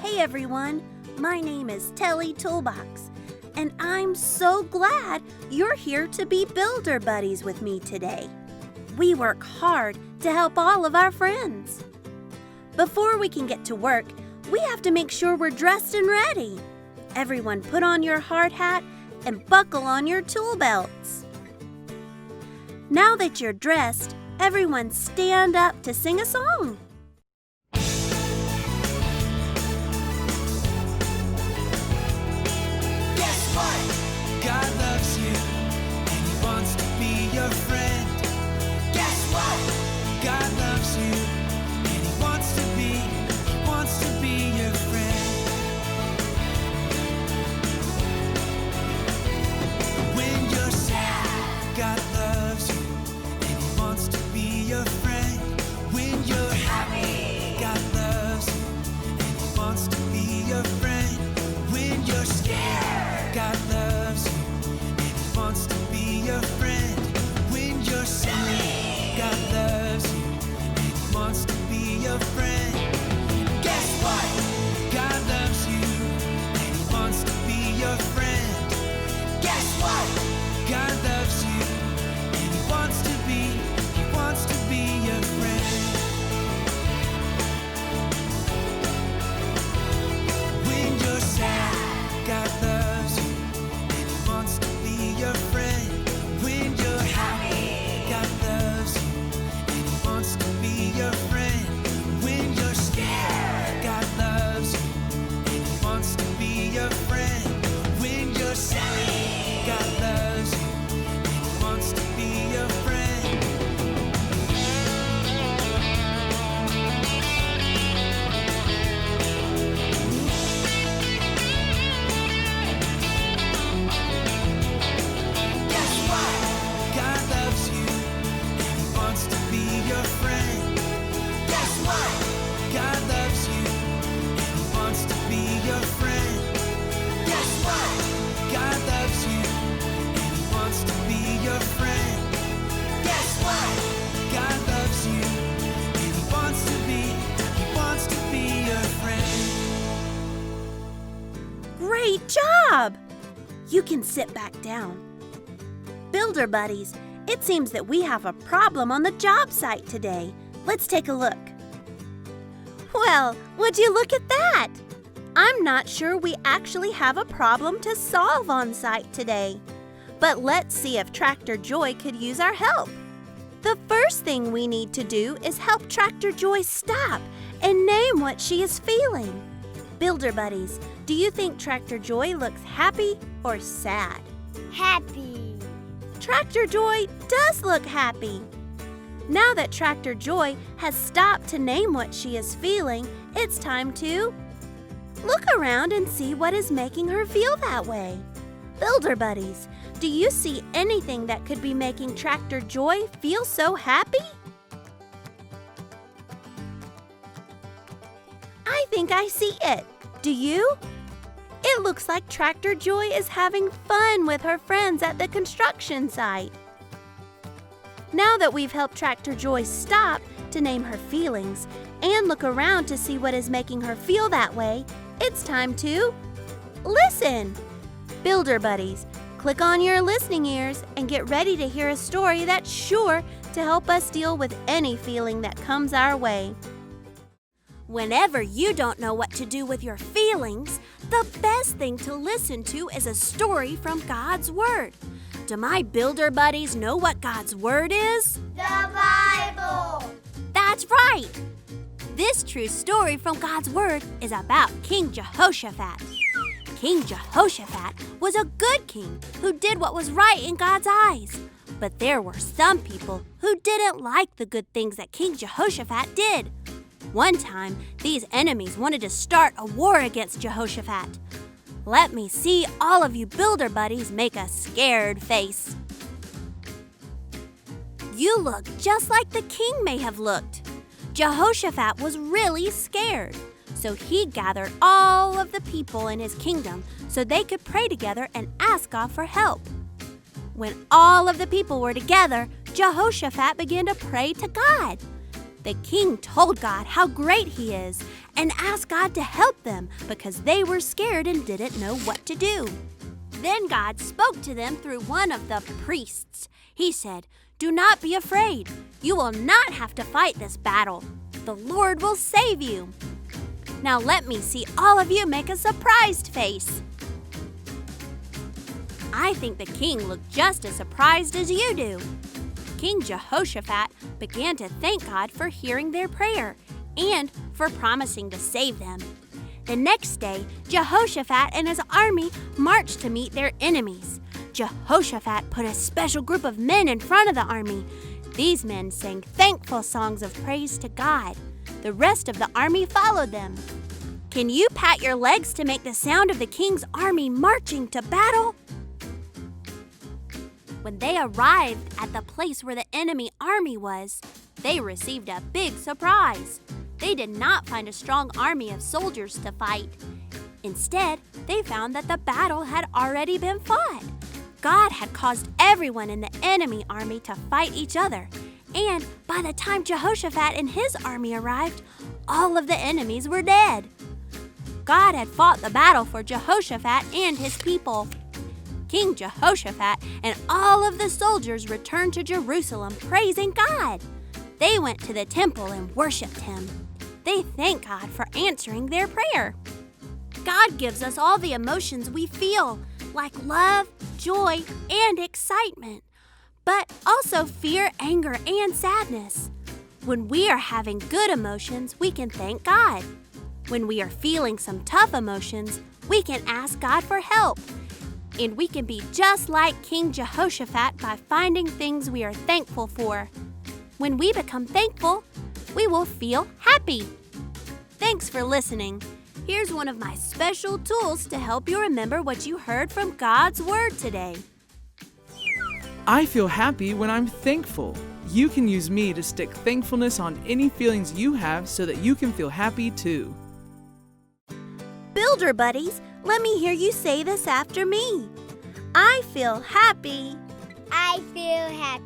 Hey everyone, my name is Telly Toolbox, and I'm so glad you're here to be Builder Buddies with me today. We work hard to help all of our friends. Before we can get to work, we have to make sure we're dressed and ready. Everyone put on your hard hat and buckle on your tool belts. Now that you're dressed, everyone stand up to sing a song. Guess what? God loves you and He wants to be your friend. Guess what? God loves you and He wants to be your friend. When you're sad, God loves you and He wants to be your friend. When you're happy, God loves you and He wants to be your friend. When you're scared, God loves you and He wants to be your friend. When you're silly, God loves you and He wants to be your friend. Guess what? God loves you and He wants to be your friend. Guess what? God loves you and He wants to be your friend. When you're sad, God loves you and He wants to be your friend. When you're happy, God loves you and He wants to be your friend. When you're scared, God loves you and He wants to be your friend. When you're silly, God loves you and He wants to be your friend. Guess what? God loves you and He wants to be your friend. Guess what? God loves you and He wants to be your friend. Guess what? God loves you and He wants to be your friend. Guess what? God loves you and He wants to be your friend. Great job! You can sit back down. Builder Buddies, it seems that we have a problem on the job site today. Let's take a look. Well, would you look at that? I'm not sure we actually have a problem to solve on site today. But let's see if Tractor Joy could use our help. The first thing we need to do is help Tractor Joy stop and name what she is feeling. Builder Buddies, do you think Tractor Joy looks happy or sad? Happy. Tractor Joy does look happy. Now that Tractor Joy has stopped to name what she is feeling, it's time to look around and see what is making her feel that way. Builder Buddies, do you see anything that could be making Tractor Joy feel so happy? I think I see it. Do you? It looks like Tractor Joy is having fun with her friends at the construction site. Now that we've helped Tractor Joy stop to name her feelings and look around to see what is making her feel that way, it's time to listen. Builder Buddies, click on your listening ears and get ready to hear a story that's sure to help us deal with any feeling that comes our way. Whenever you don't know what to do with your feelings, the best thing to listen to is a story from God's Word. Do my Builder Buddies know what God's Word is? The Bible. That's right! This true story from God's Word is about King Jehoshaphat. King Jehoshaphat was a good king who did what was right in God's eyes. But there were some people who didn't like the good things that King Jehoshaphat did. One time, these enemies wanted to start a war against Jehoshaphat. Let me see all of you Builder Buddies make a scared face. You look just like the king may have looked. Jehoshaphat was really scared, so he gathered all of the people in his kingdom so they could pray together and ask God for help. When all of the people were together, Jehoshaphat began to pray to God. The king told God how great he is and asked God to help them because they were scared and didn't know what to do. Then God spoke to them through one of the priests. He said, "Do not be afraid. You will not have to fight this battle. The Lord will save you." Now let me see all of you make a surprised face. I think the king looked just as surprised as you do. King Jehoshaphat began to thank God for hearing their prayer and for promising to save them. The next day, Jehoshaphat and his army marched to meet their enemies. Jehoshaphat put a special group of men in front of the army. These men sang thankful songs of praise to God. The rest of the army followed them. Can you pat your legs to make the sound of the king's army marching to battle? When they arrived at the place where the enemy army was, they received a big surprise. They did not find a strong army of soldiers to fight. Instead, they found that the battle had already been fought. God had caused everyone in the enemy army to fight each other. And by the time Jehoshaphat and his army arrived, all of the enemies were dead. God had fought the battle for Jehoshaphat and his people. King Jehoshaphat and all of the soldiers returned to Jerusalem praising God. They went to the temple and worshiped him. They thanked God for answering their prayer. God gives us all the emotions we feel, like love, joy, and excitement, but also fear, anger, and sadness. When we are having good emotions, we can thank God. When we are feeling some tough emotions, we can ask God for help. And we can be just like King Jehoshaphat by finding things we are thankful for. When we become thankful, we will feel happy. Thanks for listening. Here's one of my special tools to help you remember what you heard from God's Word today. I feel happy when I'm thankful. You can use me to stick thankfulness on any feelings you have so that you can feel happy too. Builder buddies, let me hear you say this after me. I feel happy I feel happy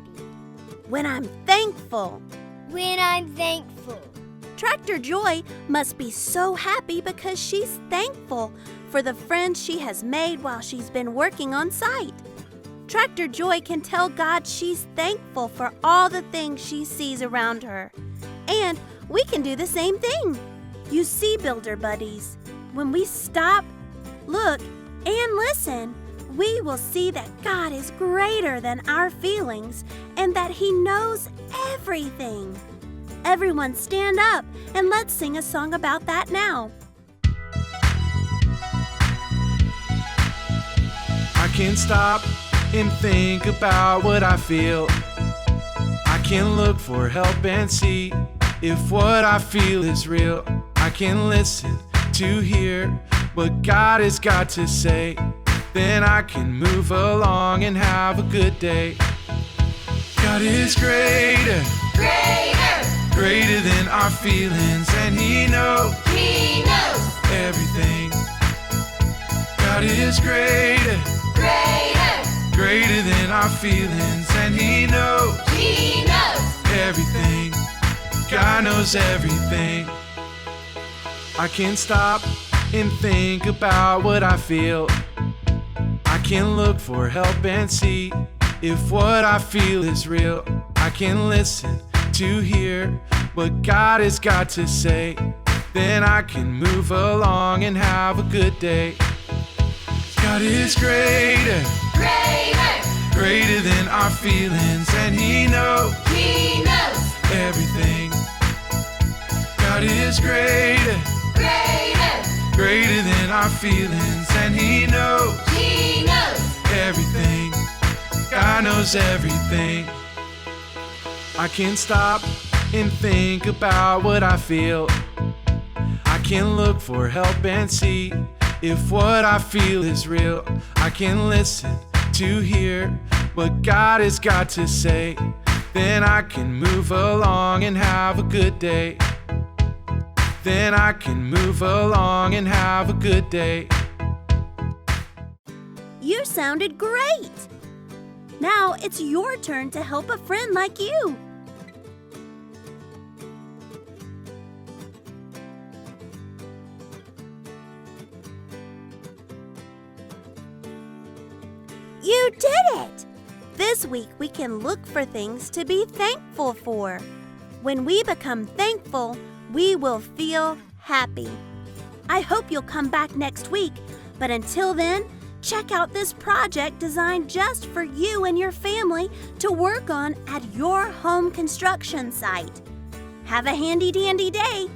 when I'm thankful. when I'm thankful. Tractor Joy must be so happy because she's thankful for the friends she has made while she's been working on site. Tractor Joy can tell God she's thankful for all the things she sees around her. And we can do the same thing. You see, Builder buddies, when we stop, look, and listen, we will see that God is greater than our feelings and that He knows everything. Everyone stand up and let's sing a song about that now. I can stop and think about what I feel. I can look for help and see if what I feel is real. I can listen to hear what God has got to say. Then I can move along and have a good day. God is greater, greater than our feelings, and He knows everything. God is greater, greater than our feelings, and He knows everything. God knows everything. I can stop and think about what I feel. I can look for help and see if what I feel is real. I can listen to hear what God has got to say. Then I can move along and have a good day. God is greater, greater than our feelings, and He knows everything. God is greater, greater than our feelings, and He knows everything. God knows everything. I can stop and think about what I feel. I can look for help and see if what I feel is real. I can listen to hear what God has got to say. Then I can move along and have a good day. Then I can move along and have a good day. You sounded great! Now it's your turn to help a friend like you. You did it! This week we can look for things to be thankful for. When we become thankful, we will feel happy. I hope you'll come back next week, but until then, check out this project designed just for you and your family to work on at your home construction site. Have a handy-dandy day!